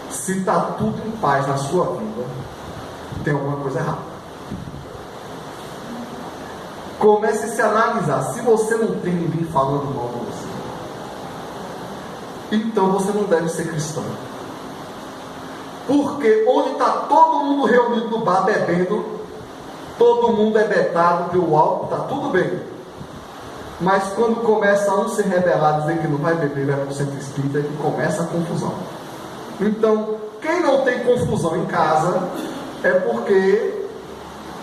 se está tudo em paz na sua vida, tem alguma coisa errada. Comece a se analisar. Se você não tem ninguém falando mal de você, então você não deve ser cristão. Porque onde está todo mundo reunido no bar bebendo, todo mundo é betado pelo álcool, está tudo bem. Mas quando começa um se rebelar, dizer que não vai beber, vai para o centro espírita, é que começa a confusão. Então, quem não tem confusão em casa é porque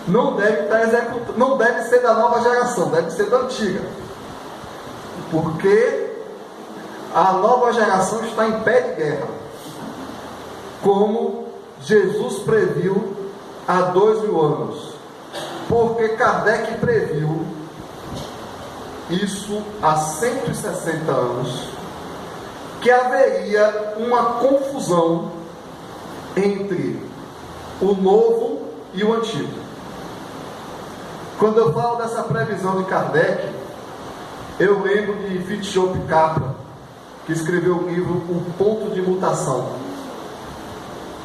não deve estar executando, não deve ser da nova geração, deve ser da antiga. Porque a nova geração está em pé de guerra, como Jesus previu há 2000 anos. Porque Kardec previu isso há 160 anos, que haveria uma confusão entre o novo e o antigo. Quando eu falo dessa previsão de Kardec, eu lembro de Fritjof Capra, que escreveu o livro O Ponto de Mutação,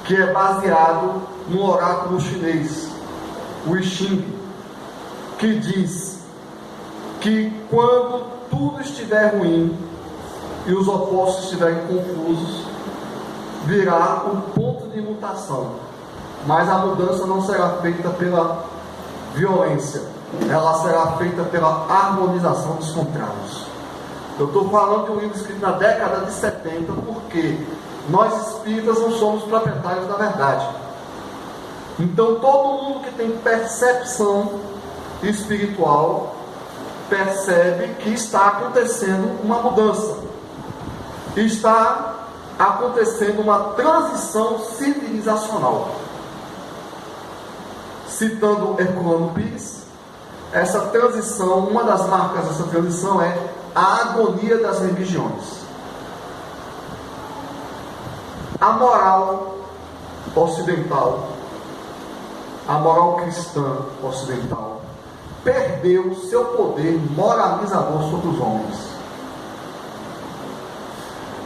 que é baseado no oráculo chinês, o I Ching, que diz que quando tudo estiver ruim e os opostos estiverem confusos, virá um ponto de mutação. Mas a mudança não será feita pela violência, ela será feita pela harmonização dos contrários. Eu estou falando de um livro escrito na década de 70, porque nós espíritas não somos proprietários da verdade. Então todo mundo que tem percepção espiritual percebe que está acontecendo uma mudança, está acontecendo uma transição civilizacional. Citando Herculano Pires, essa transição, uma das marcas dessa transição é a agonia das religiões. A moral ocidental, a moral cristã ocidental, perdeu seu poder moralizador sobre os homens,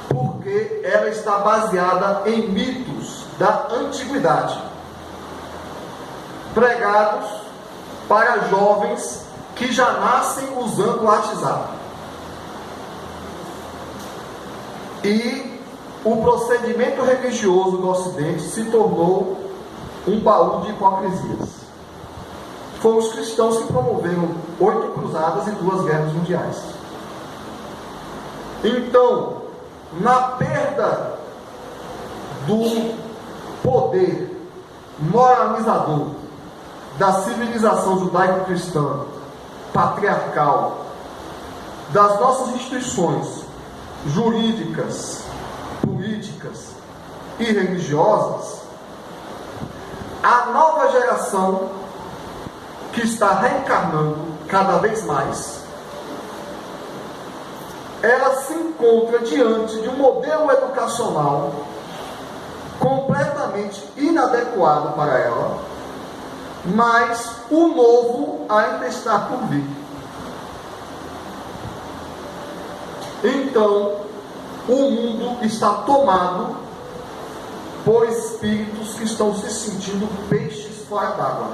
porque ela está baseada em mitos da antiguidade, pregados para jovens que já nascem usando o WhatsApp. E o procedimento religioso do Ocidente se tornou um baú de hipocrisias. Foram os cristãos que promoveram 8 cruzadas e 2 guerras mundiais. Então, na perda do poder moralizador da civilização judaico-cristã, patriarcal, das nossas instituições jurídicas, políticas e religiosas, a nova geração que está reencarnando cada vez mais, ela se encontra diante de um modelo educacional completamente inadequado para ela, mas o novo ainda está por vir. Então, o mundo está tomado por espíritos que estão se sentindo peixes fora d'água.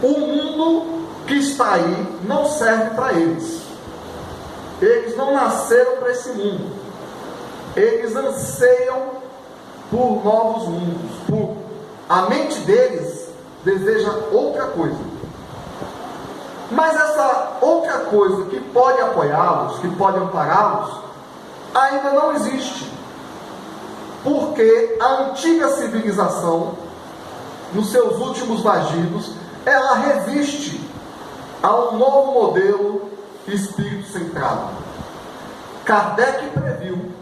O mundo que está aí não serve para eles. Eles não nasceram para esse mundo. Eles anseiam por novos mundos. A mente deles deseja outra coisa. Mas essa outra coisa que pode apoiá-los, que pode ampará-los, ainda não existe. Porque a antiga civilização, nos seus últimos vagidos, ela resiste a um novo modelo espírito centrado. Kardec previu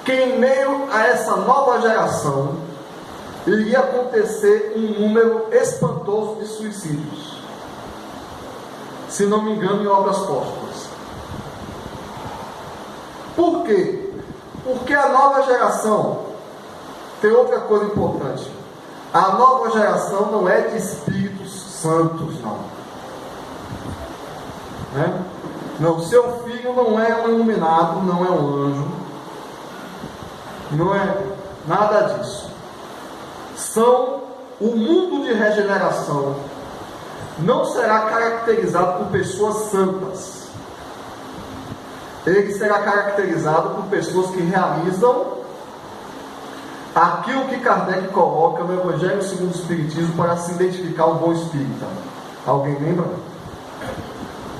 que em meio a essa nova geração iria acontecer um número espantoso de suicídios. Se não me engano, em obras póstumas. Por quê? Porque a nova geração tem outra coisa importante. A nova geração não é de espíritos santos, não. Né? Não, seu filho não é um iluminado, não é um anjo, Não é nada disso. O mundo de regeneração não será caracterizado por pessoas santas. Ele será caracterizado por pessoas que realizam aquilo que Kardec coloca no Evangelho segundo o Espiritismo para se identificar o bom espírita. Alguém lembra?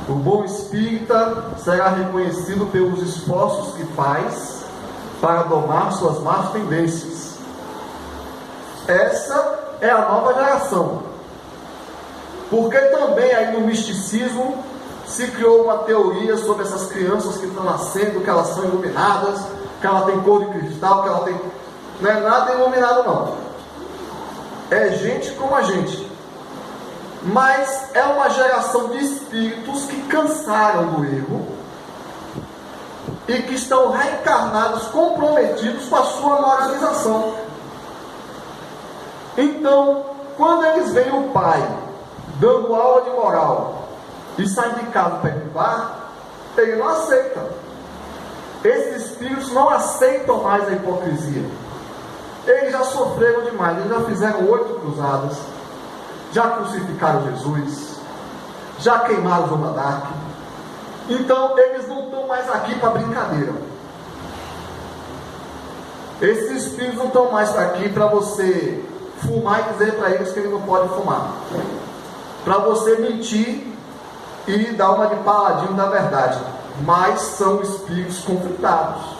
O bom espírita será reconhecido pelos esforços que faz para domar suas más tendências. Essa é a nova geração. Porque também aí no misticismo se criou uma teoria sobre essas crianças que estão nascendo, que elas são iluminadas, que ela tem cor de cristal, que ela tem... Não é nada iluminado não. É gente como a gente. Mas é uma geração de espíritos que cansaram do erro e que estão reencarnados, comprometidos com a sua moralização. Então, quando eles veem o pai dando aula de moral e saem de casa para ir para o bar, ele não aceita. Esses espíritos não aceitam mais a hipocrisia. Eles já sofreram demais, eles já fizeram 8 cruzadas, já crucificaram Jesus, já queimaram Joana d'Arc. Então eles não estão mais aqui para brincadeira. Esses espíritos não estão mais aqui para você fumar e dizer para eles que ele não pode fumar, para você mentir e dar uma de paladino da verdade. Mas são espíritos conflitados.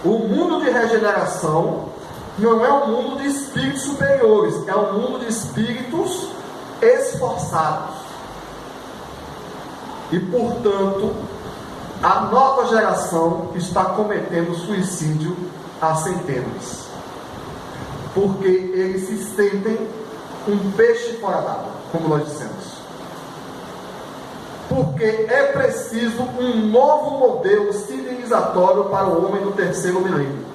O mundo de regeneração não é um mundo de espíritos superiores, é um mundo de espíritos esforçados. E portanto, a nova geração está cometendo suicídio a centenas, porque eles se sentem um peixe fora d'água, como nós dissemos. Porque é preciso um novo modelo civilizatório para o homem do terceiro milênio.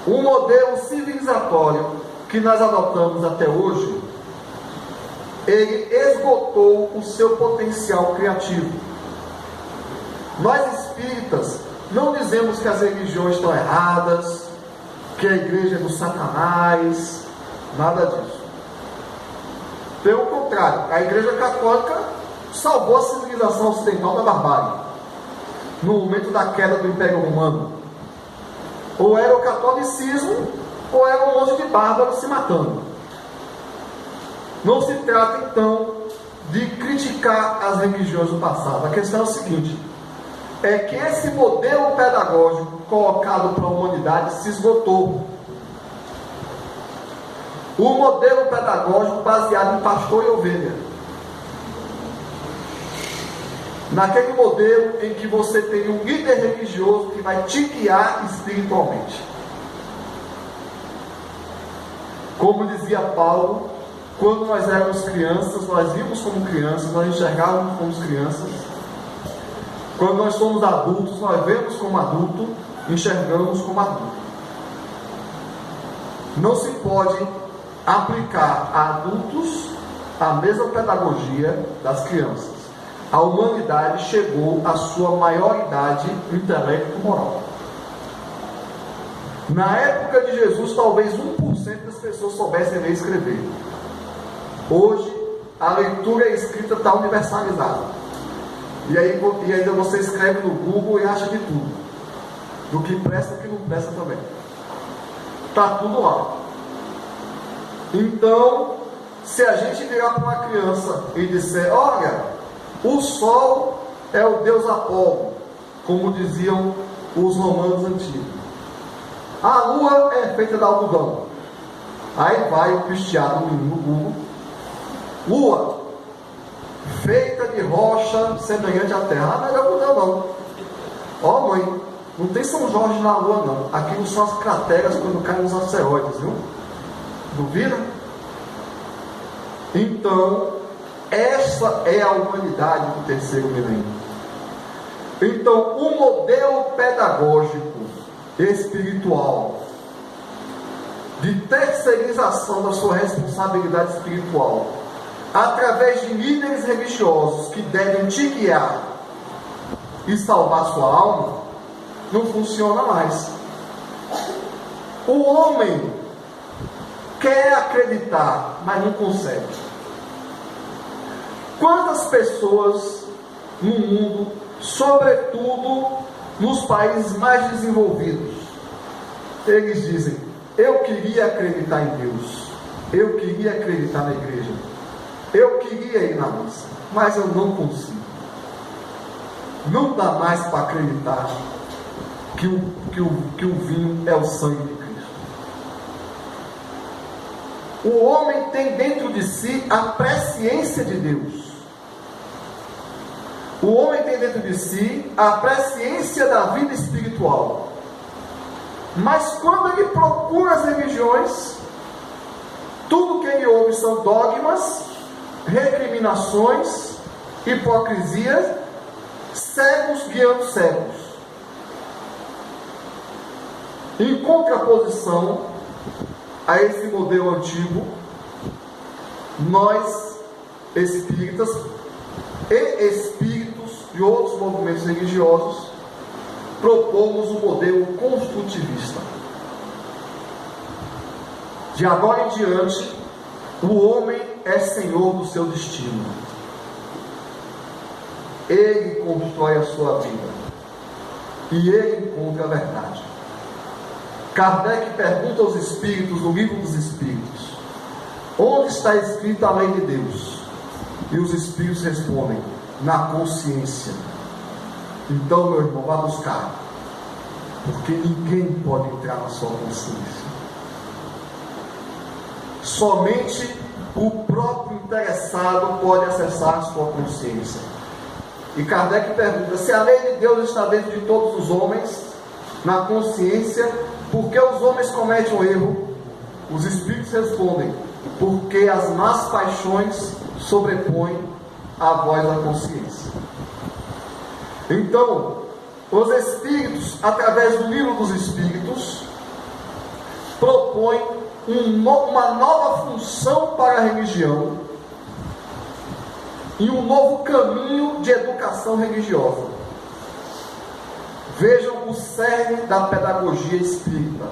O modelo civilizatório que nós adotamos até hoje, ele esgotou o seu potencial criativo. Nós espíritas não dizemos que as religiões estão erradas, que a igreja é do Satanás, nada disso. Pelo contrário, a igreja católica salvou a civilização ocidental da barbárie no momento da queda do Império Romano. Ou era o catolicismo, ou era um monte de bárbaros se matando. Não se trata então de criticar as religiões do passado. A questão é o seguinte: é que esse modelo pedagógico colocado para a humanidade se esgotou. O modelo pedagógico baseado em pastor e ovelha. Naquele modelo em que você tem um líder religioso que vai te guiar espiritualmente. Como dizia Paulo, quando nós éramos crianças, nós vimos como crianças, nós enxergávamos como crianças. Quando nós somos adultos, nós vemos como adulto, enxergamos como adulto. Não se pode aplicar a adultos a mesma pedagogia das crianças. A humanidade chegou à sua maioridade intelecto-moral. Na época de Jesus, talvez 1% das pessoas soubessem ler e escrever. Hoje, a leitura e a escrita está universalizada. E ainda você escreve no Google e acha de tudo. Do que presta e do que não presta também. Está tudo lá. Então, se a gente virar para uma criança e disser: olha, o sol é o deus Apolo, como diziam os romanos antigos. A lua é feita de algodão. Aí vai o pisteado no Google: lua feita de rocha semelhante à terra. Ah, não é de algodão não. Ó mãe, não tem São Jorge na lua não. Aquilo são as crateras quando caem os asteroides, viu? Duvida? Então, essa é a humanidade do terceiro milênio. Então, o modelo pedagógico espiritual de terceirização da sua responsabilidade espiritual através de líderes religiosos que devem te guiar e salvar sua alma, não funciona mais. O homem quer acreditar, mas não consegue. Quantas pessoas no mundo, sobretudo nos países mais desenvolvidos, eles dizem: eu queria acreditar em Deus, eu queria acreditar na igreja, eu queria ir na missa, mas eu não consigo. Não dá mais para acreditar que o vinho é o sangue de Cristo. O homem tem dentro de si a presciência de Deus. O homem tem dentro de si a presciência da vida espiritual. Mas quando ele procura as religiões, tudo que ele ouve são dogmas, recriminações, hipocrisia, cegos guiando cegos. Em contraposição a esse modelo antigo, nós, espíritas e espíritos de outros movimentos religiosos, propomos o modelo construtivista. De agora em diante, o homem é senhor do seu destino. Ele constrói a sua vida e ele encontra a verdade. Kardec pergunta aos espíritos no Livro dos Espíritos: onde está escrita a lei de Deus? E os espíritos respondem: na consciência. Então, meu irmão, vá buscar, porque ninguém pode entrar na sua consciência. Somente o próprio interessado pode acessar a sua consciência. E Kardec pergunta: se a lei de Deus está dentro de todos os homens, na consciência, por que os homens cometem o erro? Os espíritos respondem: porque as más paixões sobrepõem a voz da consciência. Então, os espíritos, através do Livro dos Espíritos, propõem uma nova função para a religião e um novo caminho de educação religiosa. Vejam o cerne da pedagogia espírita.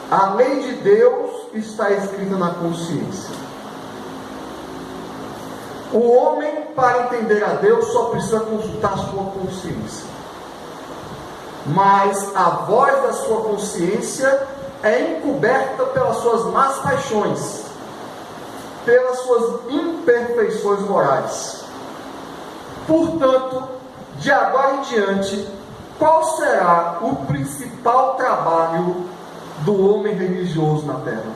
A lei de Deus está escrita na consciência. O homem, para entender a Deus, só precisa consultar a sua consciência. Mas a voz da sua consciência é encoberta pelas suas más paixões, pelas suas imperfeições morais. Portanto, de agora em diante, qual será o principal trabalho do homem religioso na Terra?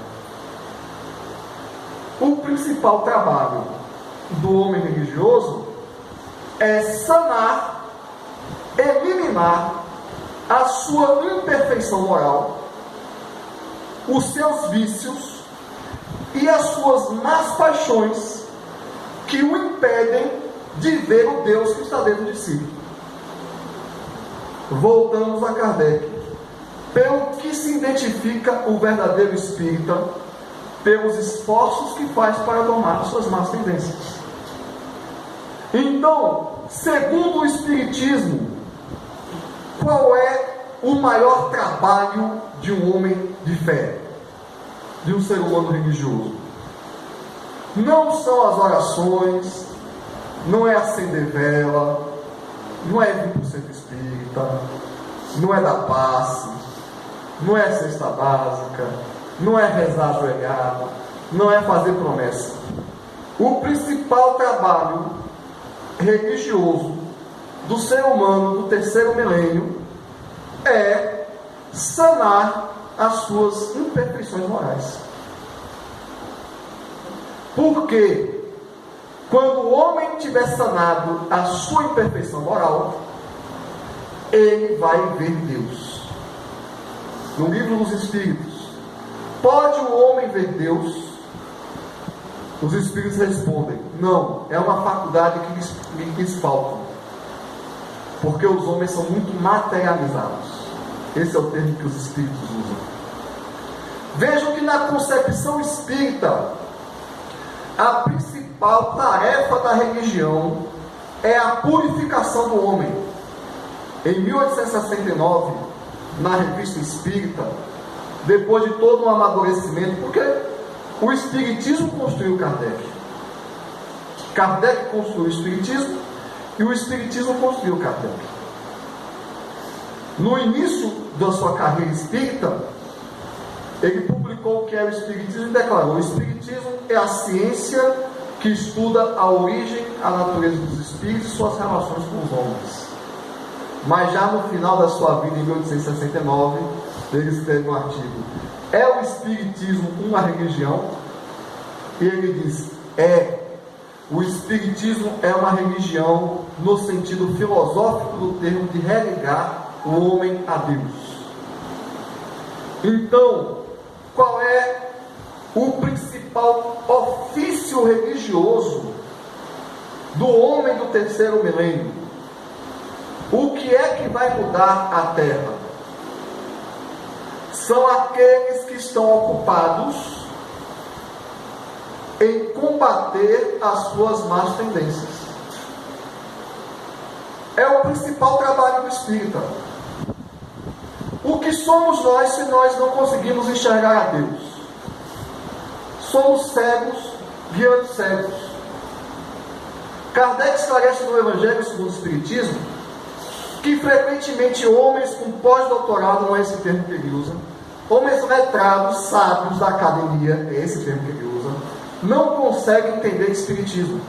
O principal trabalho do homem religioso é sanar, eliminar a sua imperfeição moral, os seus vícios e as suas más paixões que o impedem de ver o Deus que está dentro de si. Voltamos a Kardec. Pelo que se identifica o verdadeiro espírita? Pelos esforços que faz para domar suas más tendências. Então, segundo o Espiritismo, qual é o maior trabalho de um homem de fé, de um ser humano religioso? Não são as orações, não é acender vela, não é vir para o centro espírita, não é dar passe, não é cesta básica, não é rezar ajoelhado, não é fazer promessa. O principal trabalho religioso do ser humano do terceiro milênio é sanar as suas imperfeições morais. Porque quando o homem tiver sanado a sua imperfeição moral, ele vai ver Deus. No Livro dos Espíritos: pode o homem ver Deus? Os Espíritos respondem: não, é uma faculdade que lhes falta, porque os homens são muito materializados. Esse é o termo que os Espíritos usam. Vejam que na concepção espírita, a principal tarefa da religião é a purificação do homem. Em 1869, na Revista Espírita, depois de todo um amadurecimento, porque o Espiritismo construiu Kardec. Kardec construiu o Espiritismo e o Espiritismo construiu Kardec. No início da sua carreira espírita, ele publicou o que é o Espiritismo e declarou: o Espiritismo é a ciência que estuda a origem, a natureza dos espíritos e suas relações com os homens. Mas já no final da sua vida, em 1869, ele escreve um artigo: é o Espiritismo uma religião? E ele diz: o Espiritismo é uma religião no sentido filosófico do termo, de religar o homem a Deus. Então, qual é o principal ofício religioso do homem do terceiro milênio? O que é que vai mudar a Terra? São aqueles que estão ocupados em combater as suas más tendências. É o principal trabalho do espírita. O que somos nós se nós não conseguimos enxergar a Deus? Somos cegos guiando cegos. Kardec esclarece no Evangelho segundo o Espiritismo que frequentemente homens com pós-doutorado, não é esse termo que ele usa, homens letrados, sábios da academia, é esse termo que ele usa, não conseguem entender Espiritismo.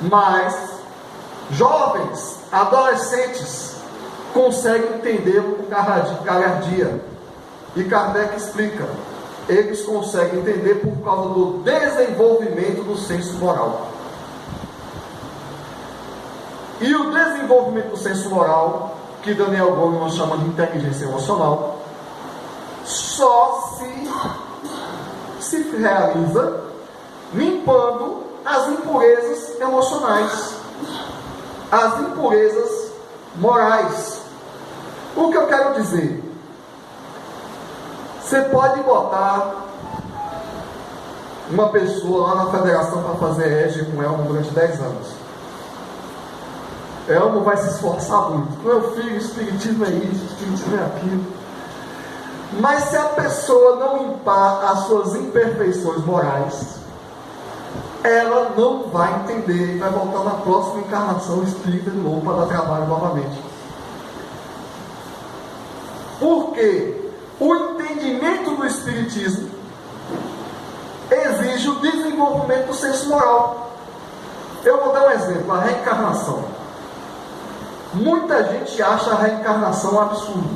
Mas jovens, adolescentes, conseguem entender com galhardia. E Kardec explica: eles conseguem entender por causa do desenvolvimento do senso moral. E o desenvolvimento do senso moral, que Daniel Goleman chama de inteligência emocional, só se realiza limpando as impurezas emocionais, as impurezas morais. O que eu quero dizer? Você pode botar uma pessoa lá na federação para fazer EJA com Elmo durante 10 anos. Elmo vai se esforçar muito. Meu filho, Espiritismo é isso, Espiritismo é aquilo. Mas se a pessoa não limpar as suas imperfeições morais, ela não vai entender e vai voltar na próxima encarnação espírita de novo para dar trabalho novamente. Porque o entendimento do Espiritismo exige o desenvolvimento do senso moral. Eu vou dar um exemplo: a reencarnação. Muita gente acha a reencarnação um absurdo,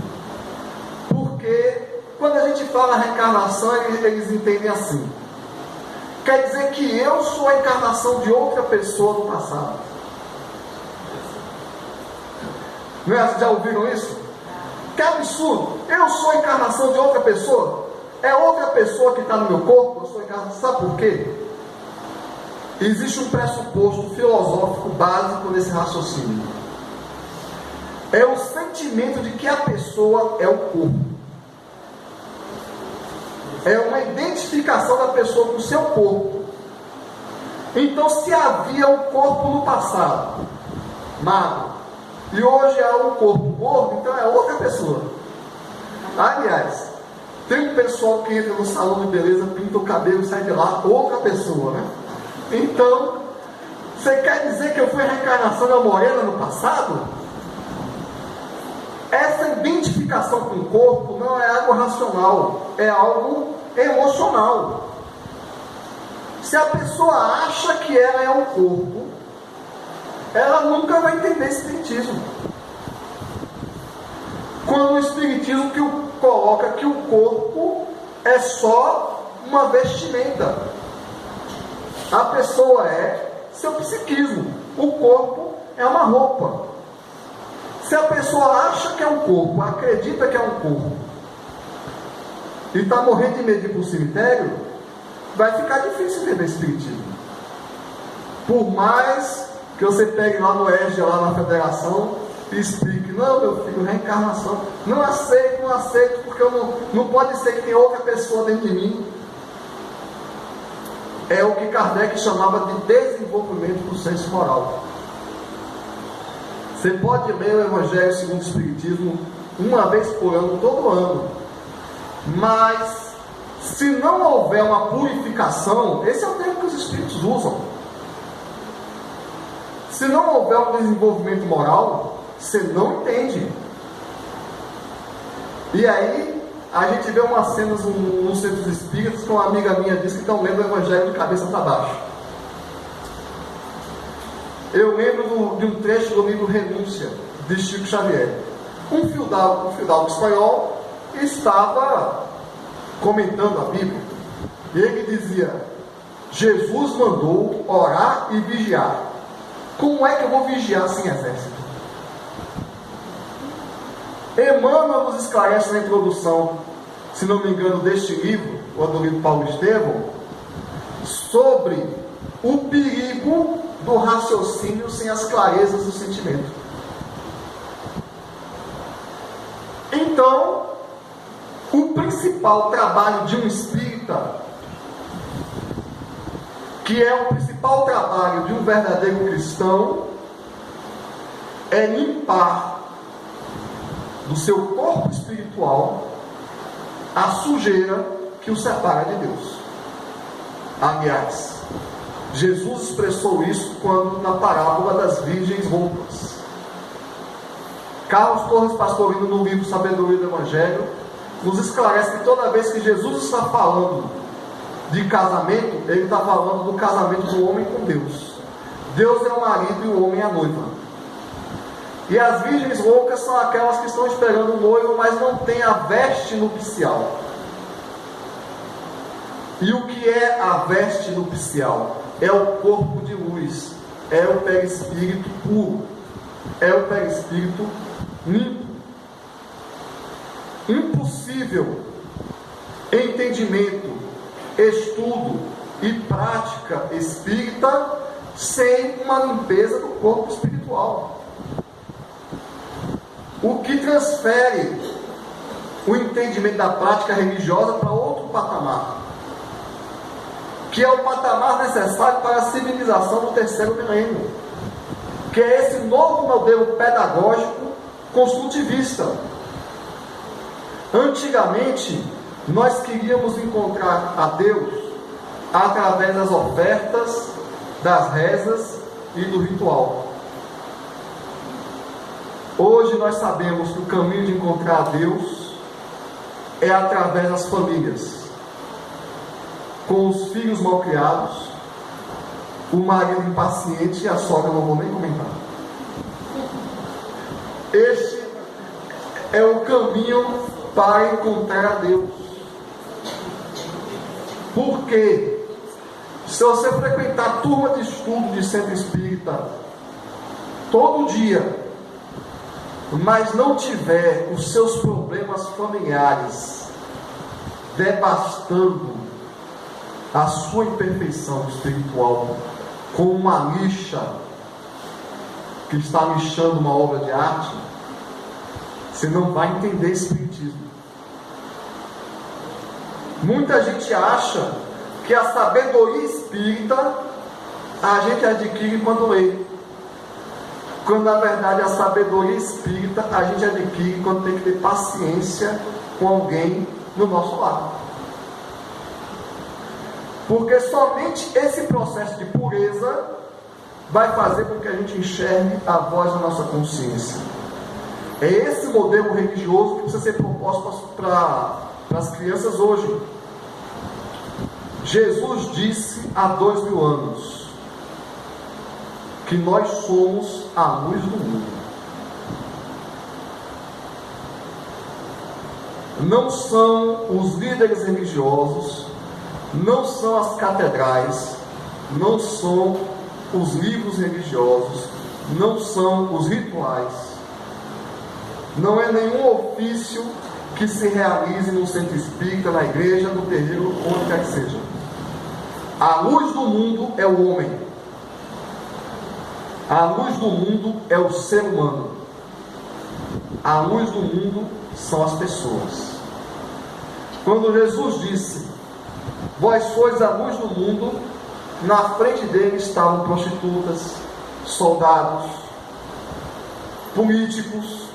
porque quando a gente fala reencarnação, eles entendem assim: quer dizer que eu sou a encarnação de outra pessoa no passado. Não é? Já ouviram isso? Que absurdo! Eu sou a encarnação de outra pessoa? É outra pessoa que está no meu corpo? Eu sou a encarnação. Sabe por quê? Existe um pressuposto filosófico básico nesse raciocínio. É o sentimento de que a pessoa é o corpo. É uma identificação da pessoa com o seu corpo. Então, se havia um corpo no passado, magro, e hoje há um corpo gordo, então é outra pessoa. Aliás, tem um pessoal que entra no salão de beleza, pinta o cabelo e sai de lá, outra pessoa, né? Então, você quer dizer que eu fui a reencarnação da morena no passado? Essa identificação com o corpo não é algo racional, é algo emocional. Se a pessoa acha que ela é um corpo, ela nunca vai entender Espiritismo. Quando o Espiritismo coloca que o corpo é só uma vestimenta, a pessoa é seu psiquismo, o corpo é uma roupa. Se a pessoa acha que é um corpo, acredita que é um corpo, e está morrendo de medo de ir para o cemitério, vai ficar difícil entender Espiritismo. Por mais que você pegue lá no EJA, lá na federação, e explique: não, meu filho, reencarnação, não aceito, porque não pode ser que tenha outra pessoa dentro de mim. É o que Kardec chamava de desenvolvimento do senso moral. Você pode ler o Evangelho segundo o Espiritismo uma vez por ano, todo ano. Mas, se não houver uma purificação, esse é o termo que os Espíritos usam. Se não houver um desenvolvimento moral, você não entende. E aí, a gente vê umas cenas nos centros espíritas que uma amiga minha disse que estão lendo o Evangelho de cabeça para baixo. Eu lembro de um trecho do livro Renúncia, de Chico Xavier. Um fidalgo espanhol estava comentando a Bíblia. E ele dizia: Jesus mandou orar e vigiar. Como é que eu vou vigiar sem exército? Emmanuel nos esclarece na introdução, se não me engano, deste livro, ou do livro Paulo Estevão, sobre o perigo do raciocínio sem as clarezas do sentimento. Então, o principal trabalho de um espírita, que é o principal trabalho de um verdadeiro cristão, é limpar do seu corpo espiritual a sujeira que o separa de Deus. Aliás, Jesus expressou isso quando na parábola das virgens roupas. Carlos Torres Pastorino, no livro Sabedoria do Evangelho, nos esclarece que toda vez que Jesus está falando de casamento, ele está falando do casamento do homem com Deus. Deus é o marido e o homem é a noiva. E as virgens loucas são aquelas que estão esperando o noivo, mas não têm a veste nupcial. E o que é a veste nupcial? É o corpo de luz, é o perispírito puro, é o perispírito limpo. Impossível entendimento, estudo e prática espírita sem uma limpeza do corpo espiritual. O que transfere o entendimento da prática religiosa para outro patamar, que é o patamar necessário para a civilização do terceiro milênio, que é esse novo modelo pedagógico construtivista. Antigamente, nós queríamos encontrar a Deus através das ofertas, das rezas e do ritual. Hoje nós sabemos que o caminho de encontrar a Deus é através das famílias, com os filhos mal criados, o marido impaciente e a sogra, não vou nem comentar. Este é o caminho para encontrar a Deus. Porque se você frequentar turma de estudo de centro espírita todo dia, mas não tiver os seus problemas familiares devastando a sua imperfeição espiritual com uma lixa que está lixando uma obra de arte, você não vai entender espiritismo. Muita gente acha que a sabedoria espírita a gente adquire quando lê, quando na verdade a sabedoria espírita a gente adquire quando tem que ter paciência com alguém no nosso lado. Porque somente esse processo de pureza vai fazer com que a gente enxergue a voz da nossa consciência. É esse modelo religioso que precisa ser proposto para as crianças hoje. Jesus disse há 2000 anos que nós somos a luz do mundo. Não são os líderes religiosos, não são as catedrais, não são os livros religiosos, não são os rituais, não é nenhum ofício que se realize no centro espírita, na igreja, no terreiro, onde quer que seja. A luz do mundo é o homem. A luz do mundo é o ser humano. A luz do mundo são as pessoas. Quando Jesus disse: vós sois a luz do mundo, na frente dele estavam prostitutas, soldados, políticos,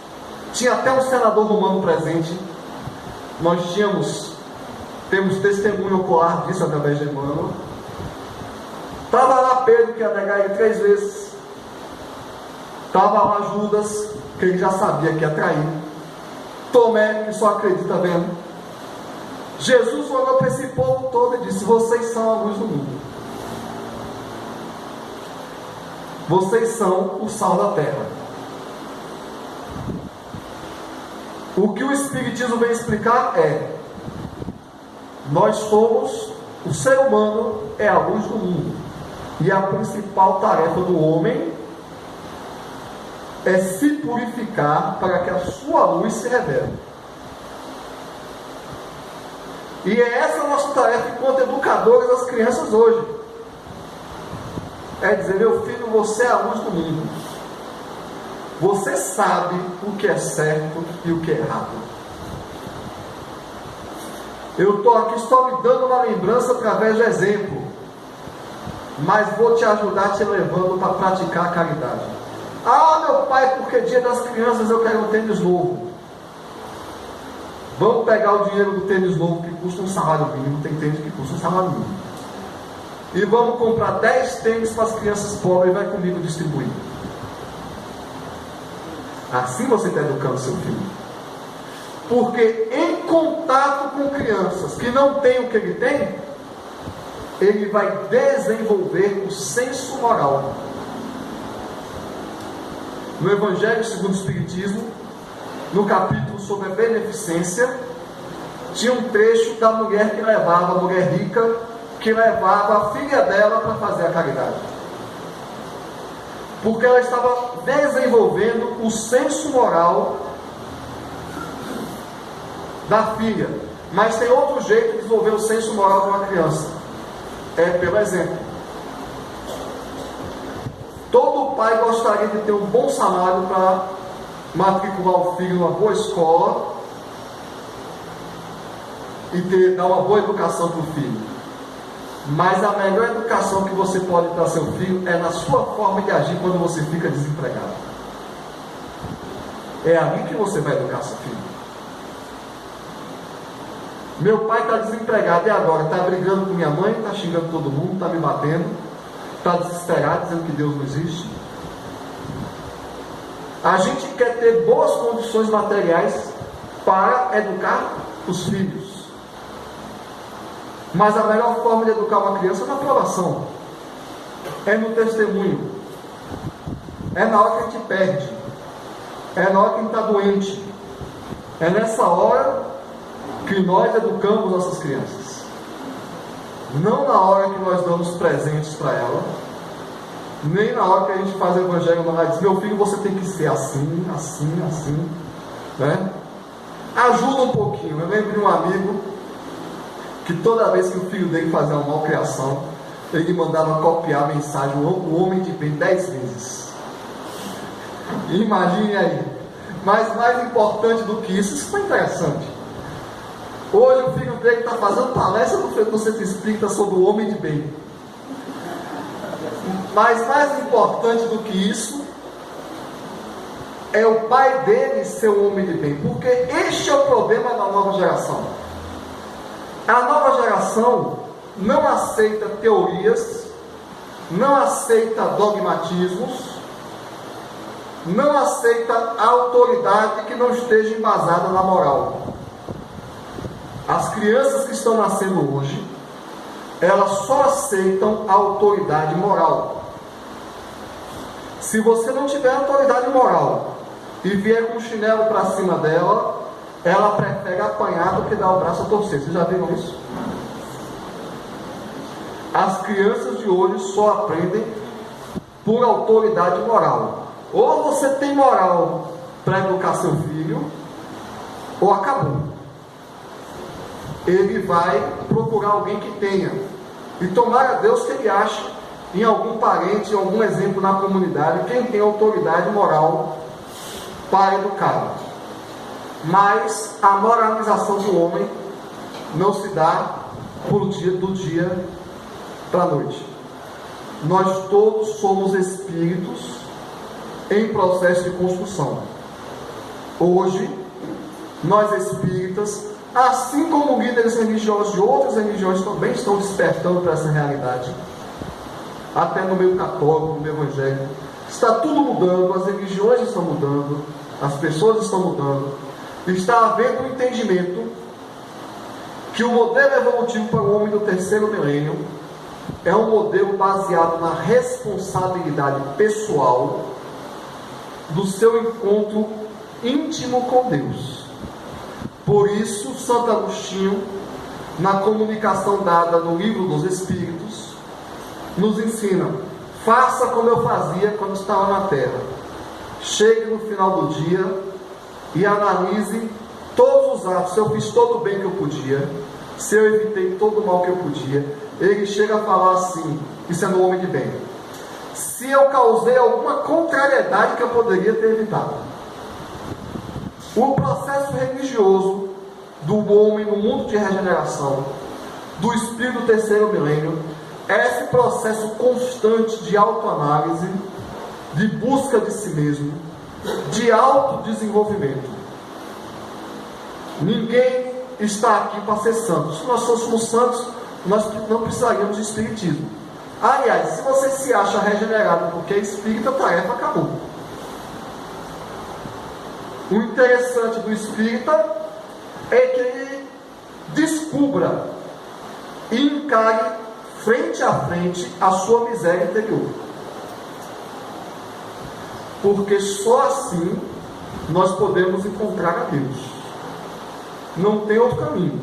tinha até um senador romano presente. Nós temos testemunho ocular disso através de Emmanuel. Estava lá Pedro, que ia negar ele 3 vezes. Estava lá Judas, que ele já sabia que ia trair. Tomé, que só acredita vendo. Jesus olhou para esse povo todo e disse: vocês são a luz do mundo. Vocês são o sal da terra. O que o Espiritismo vem explicar é: nós somos, o ser humano é a luz do mundo. E a principal tarefa do homem é se purificar para que a sua luz se revele. E é essa a nossa tarefa enquanto educadores das crianças hoje. É dizer: meu filho, você é a luz do mundo. Você sabe o que é certo e o que é errado. Eu estou aqui só me dando uma lembrança através do exemplo, mas vou te ajudar te levando para praticar a caridade. Ah, meu pai, porque dia das crianças eu quero um tênis novo. Vamos pegar o dinheiro do tênis novo, que custa um salário mínimo. Tem tênis que custa um salário mínimo, e vamos comprar 10 tênis para as crianças pobres e vai comigo distribuir. Assim você está educando seu filho. Porque em contato com crianças que não têm o que ele tem, ele vai desenvolver o senso moral. No Evangelho segundo o Espiritismo, no capítulo sobre a beneficência, tinha um trecho da mulher que levava, a mulher rica, que levava a filha dela para fazer a caridade. Porque ela estava desenvolvendo o senso moral da filha. Mas tem outro jeito de desenvolver o senso moral de uma criança. É pelo exemplo. Todo pai gostaria de ter um bom salário para matricular o filho numa boa escola e dar uma boa educação para o filho. Mas a melhor educação que você pode dar ao seu filho é na sua forma de agir quando você fica desempregado. É ali que você vai educar seu filho. Meu pai está desempregado e agora? Está brigando com minha mãe, está xingando todo mundo, está me batendo, está desesperado, dizendo que Deus não existe. A gente quer ter boas condições materiais para educar os filhos. Mas a melhor forma de educar uma criança é na aprovação, é no testemunho, é na hora que a gente perde, é na hora que a gente está doente, é nessa hora que nós educamos nossas crianças, não na hora que nós damos presentes para ela, nem na hora que a gente faz o evangelho e diz: meu filho, você tem que ser assim, assim, assim, né? Ajuda um pouquinho. Eu lembro de um amigo que toda vez que o filho dele fazia uma malcriação, ele mandava copiar a mensagem o homem de bem 10 vezes. Imagine aí. Mas mais importante do que isso foi interessante. Hoje o filho dele está fazendo palestra no Centro Espírita sobre o homem de bem. Mas mais importante do que isso é o pai dele ser um homem de bem, porque este é o problema da nova geração. A nova geração não aceita teorias, não aceita dogmatismos, não aceita autoridade que não esteja embasada na moral. As crianças que estão nascendo hoje, elas só aceitam a autoridade moral. Se você não tiver autoridade moral e vier com o chinelo para cima dela, ela prefere apanhar do que dar o braço a torcer. Vocês já viram isso? As crianças de hoje só aprendem por autoridade moral. Ou você tem moral para educar seu filho, ou acabou. Ele vai procurar alguém que tenha. E tomara a Deus que ele ache em algum parente, em algum exemplo na comunidade, quem tem autoridade moral para educá-lo. Mas a moralização do homem não se dá do dia para a noite. Nós todos somos espíritos em processo de construção. Hoje, nós espíritas, assim como líderes religiosos de outras religiões, também estão despertando para essa realidade. Até no meio católico, no meio evangélico, está tudo mudando, as religiões estão mudando, as pessoas estão mudando. Está havendo um entendimento que o modelo evolutivo para o homem do terceiro milênio é um modelo baseado na responsabilidade pessoal do seu encontro íntimo com Deus. Por isso, Santo Agostinho, na comunicação dada no Livro dos Espíritos, nos ensina: faça como eu fazia quando estava na terra. Chegue no final do dia e analise todos os atos. Se eu fiz todo o bem que eu podia, se eu evitei todo o mal que eu podia. Ele chega a falar assim, isso é no homem de bem: se eu causei alguma contrariedade que eu poderia ter evitado. O processo religioso do homem no mundo de regeneração, do espírito do terceiro milênio, é esse processo constante de autoanálise, de busca de si mesmo, de autodesenvolvimento. Ninguém está aqui para ser santo. Se nós fôssemos santos, nós não precisaríamos de espiritismo. Aliás, se você se acha regenerado porque é espírita, a tarefa acabou. O interessante do espírita é que ele descubra e encare frente a frente a sua miséria interior. Porque só assim nós podemos encontrar a Deus. Não tem outro caminho.